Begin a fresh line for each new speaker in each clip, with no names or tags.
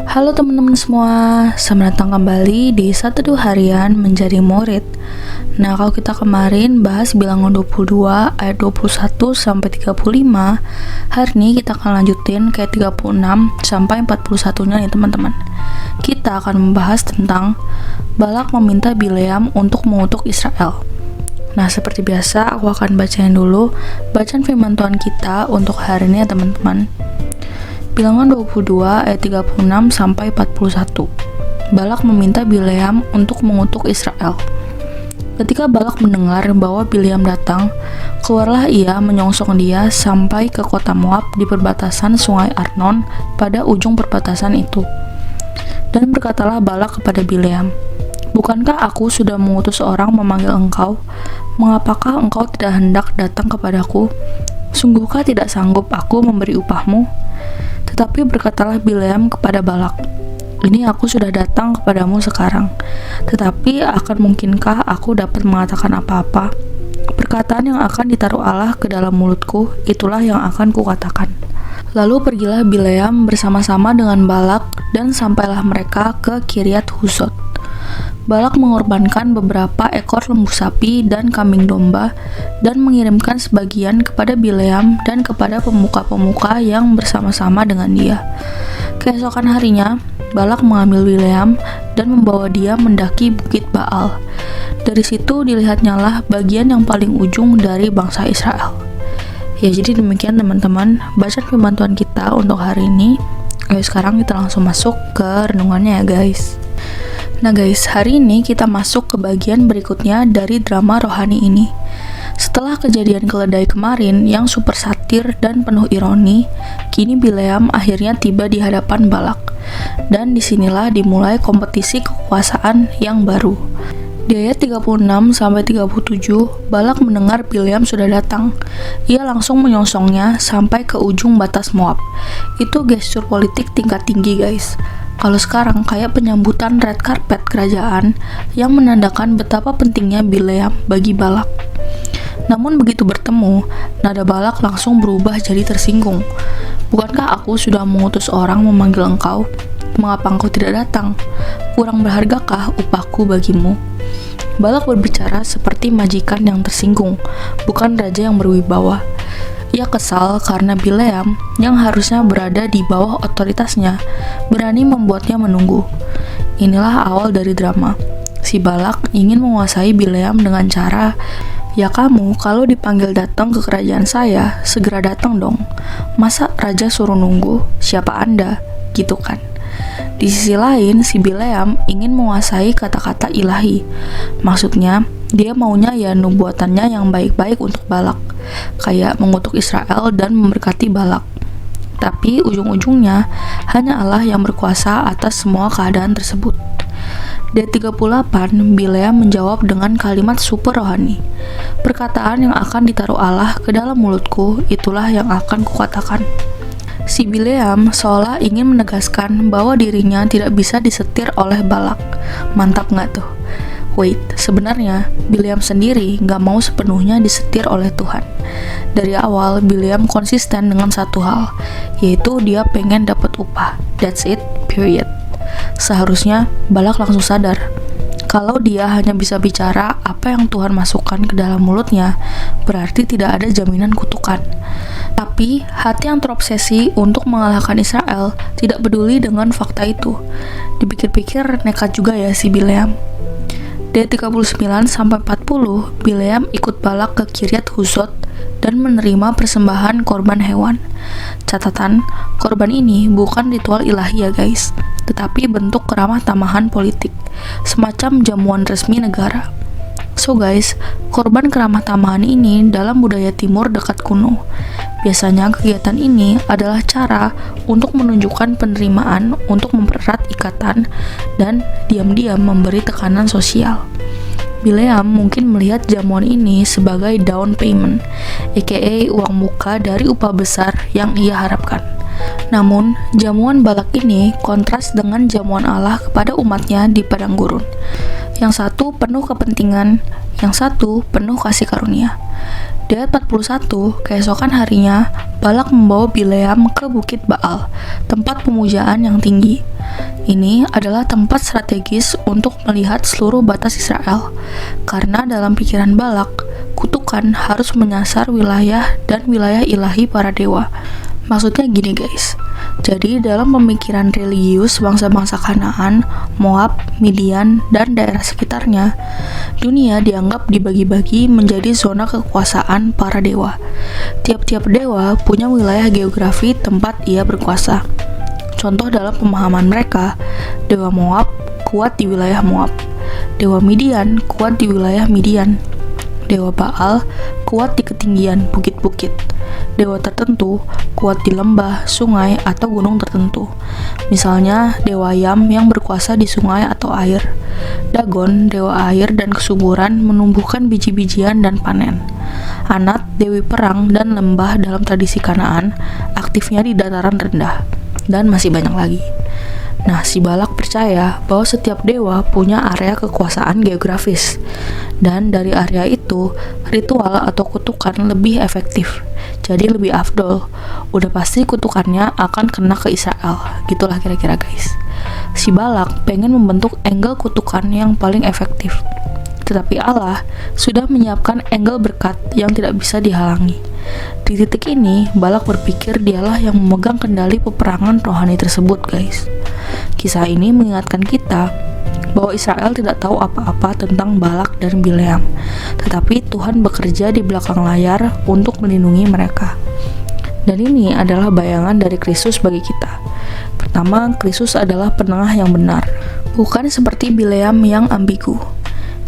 Halo teman-teman semua, selamat datang kembali di 12 harian menjadi murid. Nah, kalau kita kemarin bahas bilangan 22 ayat 21 sampai 35, hari ini kita akan lanjutin kayak 36 sampai 41-nya nih teman-teman. Kita akan membahas tentang Balak meminta Bileam untuk mengutuk Israel. Nah, seperti biasa aku akan bacain dulu bacaan firman Tuhan kita untuk hari ini ya teman-teman. Bilangan 22 ayat 36 sampai 41. Balak meminta Bileam untuk mengutuk Israel. Ketika Balak mendengar bahwa Bileam datang, keluarlah ia menyongsong dia sampai ke kota Moab di perbatasan sungai Arnon pada ujung perbatasan itu. Dan berkatalah Balak kepada Bileam, "Bukankah aku sudah mengutus orang memanggil engkau? Mengapakah engkau tidak hendak datang kepadaku? Sungguhkah tidak sanggup aku memberi upahmu?" Tetapi berkatalah Bileam kepada Balak, "Ini aku sudah datang kepadamu sekarang, tetapi akan mungkinkah aku dapat mengatakan apa-apa? Perkataan yang akan ditaruh Allah ke dalam mulutku, itulah yang akan kukatakan." Lalu pergilah Bileam bersama-sama dengan Balak, dan sampailah mereka ke Kiryat Huzot. Balak mengorbankan beberapa ekor lembu sapi dan kambing domba, dan mengirimkan sebagian kepada Bileam dan kepada pemuka-pemuka yang bersama-sama dengan dia. Keesokan harinya, Balak mengambil Bileam dan membawa dia mendaki bukit Baal. Dari situ dilihatnyalah bagian yang paling ujung dari bangsa Israel. Ya, jadi demikian teman-teman bacaan firman Tuhan kita untuk hari ini. Ayo sekarang kita langsung masuk ke renungannya ya guys. Nah guys, hari ini kita masuk ke bagian berikutnya dari drama rohani ini. Setelah kejadian keledai kemarin yang super satir dan penuh ironi, kini Bileam akhirnya tiba di hadapan Balak. Dan disinilah dimulai kompetisi kekuasaan yang baru. Di ayat 36 sampai 37, Balak mendengar Bileam sudah datang. Ia langsung menyongsongnya sampai ke ujung batas Moab. Itu gestur politik tingkat tinggi guys. Kalau sekarang kayak penyambutan red carpet kerajaan yang menandakan betapa pentingnya Bileam bagi Balak. Namun begitu bertemu, nada Balak langsung berubah jadi tersinggung. "Bukankah aku sudah mengutus orang memanggil engkau? Mengapa engkau tidak datang? Kurang berhargakah upahku bagimu?" Balak berbicara seperti majikan yang tersinggung, bukan raja yang berwibawa. Ia kesal karena Bileam yang harusnya berada di bawah otoritasnya berani membuatnya menunggu. Inilah awal dari drama. Si Balak ingin menguasai Bileam dengan cara, "Ya kamu kalau dipanggil datang ke kerajaan saya, segera datang dong. Masa raja suruh nunggu? Siapa Anda?" Gitu kan. Di sisi lain, si Bileam ingin menguasai kata-kata ilahi. Maksudnya, dia maunya ya nubuatannya yang baik-baik untuk Balak, kayak mengutuk Israel dan memberkati Balak. Tapi ujung-ujungnya hanya Allah yang berkuasa atas semua keadaan tersebut. Di 38, Bileam menjawab dengan kalimat super rohani. "Perkataan yang akan ditaruh Allah ke dalam mulutku, itulah yang akan kukatakan." Si Bileam seolah ingin menegaskan bahwa dirinya tidak bisa disetir oleh Balak. Mantap nggak tuh? Wait, sebenarnya Bileam sendiri nggak mau sepenuhnya disetir oleh Tuhan. Dari awal, Bileam konsisten dengan satu hal, yaitu dia pengen dapat upah. That's it, period. Seharusnya Balak langsung sadar kalau dia hanya bisa bicara apa yang Tuhan masukkan ke dalam mulutnya, berarti tidak ada jaminan kutukan. Tapi hati yang terobsesi untuk mengalahkan Israel tidak peduli dengan fakta itu. Dipikir-pikir nekat juga ya si Bileam. Di 39 sampai 40, Bileam ikut Balak ke Kiryat Huzot dan menerima persembahan korban hewan. Catatan, korban ini bukan ritual ilahi ya guys, tetapi bentuk keramah tamahan politik, semacam jamuan resmi negara. So guys, korban keramah tamahan ini dalam budaya timur dekat kuno. Biasanya kegiatan ini adalah cara untuk menunjukkan penerimaan untuk mempererat ikatan dan diam-diam memberi tekanan sosial. Bileam mungkin melihat jamuan ini sebagai down payment, aka uang muka dari upah besar yang ia harapkan. Namun, jamuan Balak ini kontras dengan jamuan Allah kepada umatnya di padang gurun. Yang satu penuh kepentingan, yang satu penuh kasih karunia. Di ayat 41, keesokan harinya, Balak membawa Bileam ke bukit Baal, tempat pemujaan yang tinggi. ini adalah tempat strategis untuk melihat seluruh batas Israel, karena dalam pikiran Balak, kutukan harus menyasar wilayah dan wilayah ilahi para dewa. Maksudnya gini guys, jadi dalam pemikiran religius bangsa-bangsa Kanaan, Moab, Midian, dan daerah sekitarnya, dunia dianggap dibagi-bagi menjadi zona kekuasaan para dewa. Tiap-tiap dewa punya wilayah geografi tempat ia berkuasa. Contoh dalam pemahaman mereka, dewa Moab kuat di wilayah Moab, dewa Midian kuat di wilayah Midian, dewa Baal kuat di ketinggian bukit-bukit, dewa tertentu kuat di lembah, sungai, atau gunung tertentu. Misalnya, dewa Yam yang berkuasa di sungai atau air. Dagon, dewa air dan kesuburan, menumbuhkan biji-bijian dan panen. Anat, dewi perang dan lembah dalam tradisi Kanaan, aktifnya di dataran rendah. Dan masih banyak lagi. Nah, si Balak percaya bahwa setiap dewa punya area kekuasaan geografis, dan dari area itu, ritual atau kutukan lebih efektif, jadi lebih afdol. Udah pasti kutukannya akan kena ke Israel, gitulah kira-kira guys. Si Balak pengen membentuk angle kutukan yang paling efektif, tetapi Allah sudah menyiapkan angle berkat yang tidak bisa dihalangi. Di titik ini, Balak berpikir dialah yang memegang kendali peperangan rohani tersebut guys. Kisah ini mengingatkan kita bahwa Israel tidak tahu apa-apa tentang Balak dan Bileam, tetapi Tuhan bekerja di belakang layar untuk melindungi mereka. Dan ini adalah bayangan dari Kristus bagi kita. Pertama, Kristus adalah penengah yang benar, bukan seperti Bileam yang ambigu.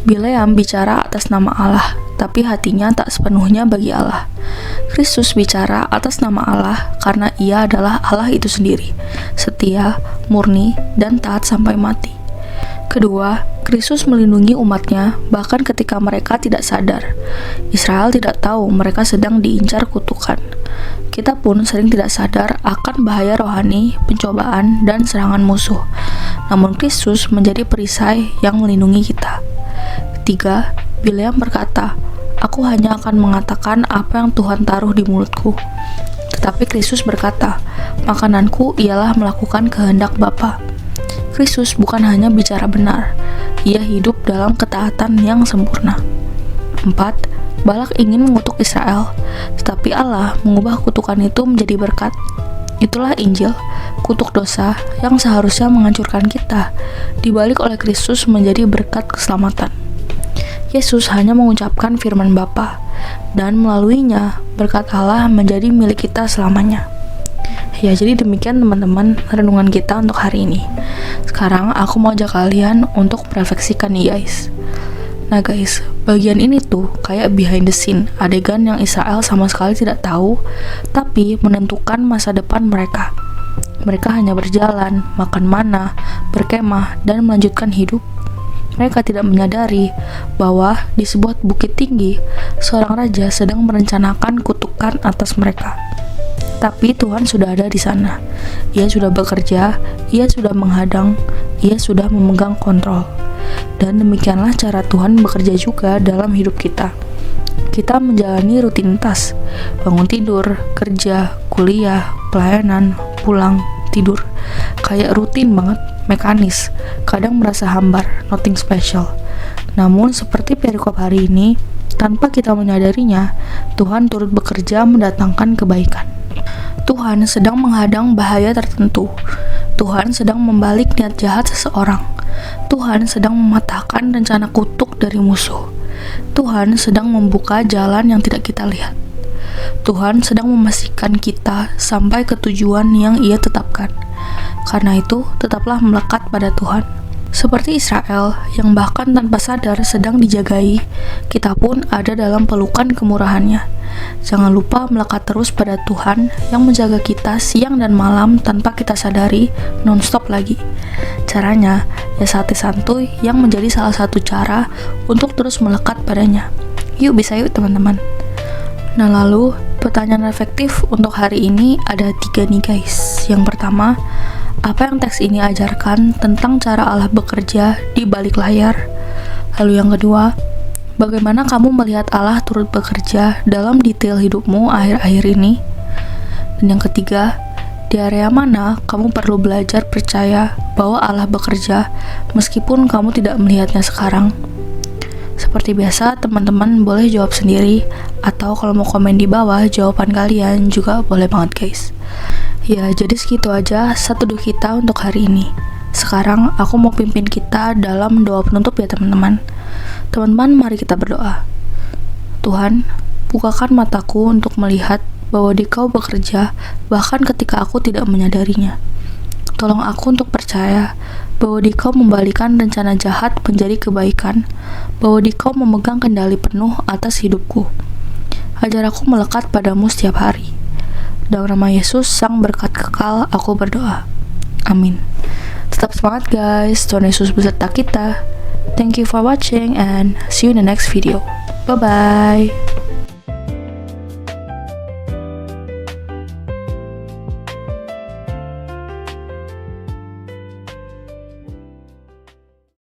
Bileam bicara atas nama Allah, tapi hatinya tak sepenuhnya bagi Allah. Kristus bicara atas nama Allah karena ia adalah Allah itu sendiri, setia, murni, dan taat sampai mati. Kedua, Kristus melindungi umatnya bahkan ketika mereka tidak sadar. Israel tidak tahu mereka sedang diincar kutukan. Kita pun sering tidak sadar akan bahaya rohani, pencobaan, dan serangan musuh. Namun Kristus menjadi perisai yang melindungi kita. Ketiga, Bileam berkata, "Aku hanya akan mengatakan apa yang Tuhan taruh di mulutku." Tetapi Kristus berkata, "Makananku ialah melakukan kehendak Bapa." Kristus bukan hanya bicara benar, ia hidup dalam ketaatan yang sempurna. 4. Balak ingin mengutuk Israel, tetapi Allah mengubah kutukan itu menjadi berkat. Itulah Injil, kutuk dosa yang seharusnya menghancurkan kita, dibalik oleh Kristus menjadi berkat keselamatan. Yesus hanya mengucapkan firman Bapa, dan melaluinya berkat Allah menjadi milik kita selamanya. Ya, jadi demikian teman-teman renungan kita untuk hari ini. Sekarang aku mau ajak kalian untuk merefleksikan nih guys. Nah guys, bagian ini tuh kayak behind the scene, adegan yang Israel sama sekali tidak tahu, tapi menentukan masa depan mereka. Mereka hanya berjalan, makan mana, berkemah, dan melanjutkan hidup. Mereka tidak menyadari bahwa di sebuah bukit tinggi, seorang raja sedang merencanakan kutukan atas mereka. Tapi Tuhan sudah ada di sana. Ia sudah bekerja, ia sudah menghadang, ia sudah memegang kontrol. Dan demikianlah cara Tuhan bekerja juga dalam hidup kita. Kita menjalani rutinitas, bangun tidur, kerja, kuliah, pelayanan, pulang, tidur. Kayak rutin banget, mekanis, kadang merasa hambar, nothing special. Namun seperti perikop hari ini, tanpa kita menyadarinya, Tuhan turut bekerja mendatangkan kebaikan. Tuhan sedang menghadang bahaya tertentu. Tuhan sedang membalik niat jahat seseorang. Tuhan sedang mematahkan rencana kutuk dari musuh. Tuhan sedang membuka jalan yang tidak kita lihat. Tuhan sedang memastikan kita sampai ke tujuan yang Ia tetapkan. Karena itu, tetaplah melekat pada Tuhan. Seperti Israel yang bahkan tanpa sadar sedang dijagai, kita pun ada dalam pelukan kemurahan-Nya. Jangan lupa melekat terus pada Tuhan yang menjaga kita siang dan malam tanpa kita sadari, non-stop lagi. Caranya, ya sate santuy yang menjadi salah satu cara untuk terus melekat padanya. Yuk bisa yuk teman-teman. Nah lalu, pertanyaan reflektif untuk hari ini ada 3 nih guys. Yang pertama, apa yang teks ini ajarkan tentang cara Allah bekerja di balik layar? Lalu yang kedua, bagaimana kamu melihat Allah turut bekerja dalam detail hidupmu akhir-akhir ini? Dan yang ketiga, Di area mana kamu perlu belajar percaya bahwa Allah bekerja meskipun kamu tidak melihatnya sekarang? Seperti biasa, teman-teman boleh jawab sendiri, atau kalau mau komen di bawah jawaban kalian juga boleh banget guys. Ya, jadi segitu aja satu kita untuk hari ini. Sekarang aku mau pimpin kita dalam doa penutup ya teman-teman. Teman-teman, mari kita berdoa. Tuhan, bukakan mataku untuk melihat bahwa Dikau bekerja bahkan ketika aku tidak menyadarinya. Tolong aku untuk percaya bahwa Dikau membalikan rencana jahat menjadi kebaikan, bahwa Dikau memegang kendali penuh atas hidupku. Ajar aku melekat padamu setiap hari. Dalam nama Yesus, Sang Berkat Kekal, aku berdoa. Amin. Tetap semangat guys, Tuhan Yesus beserta kita. Thank you for watching and see you in the next video. Bye-bye.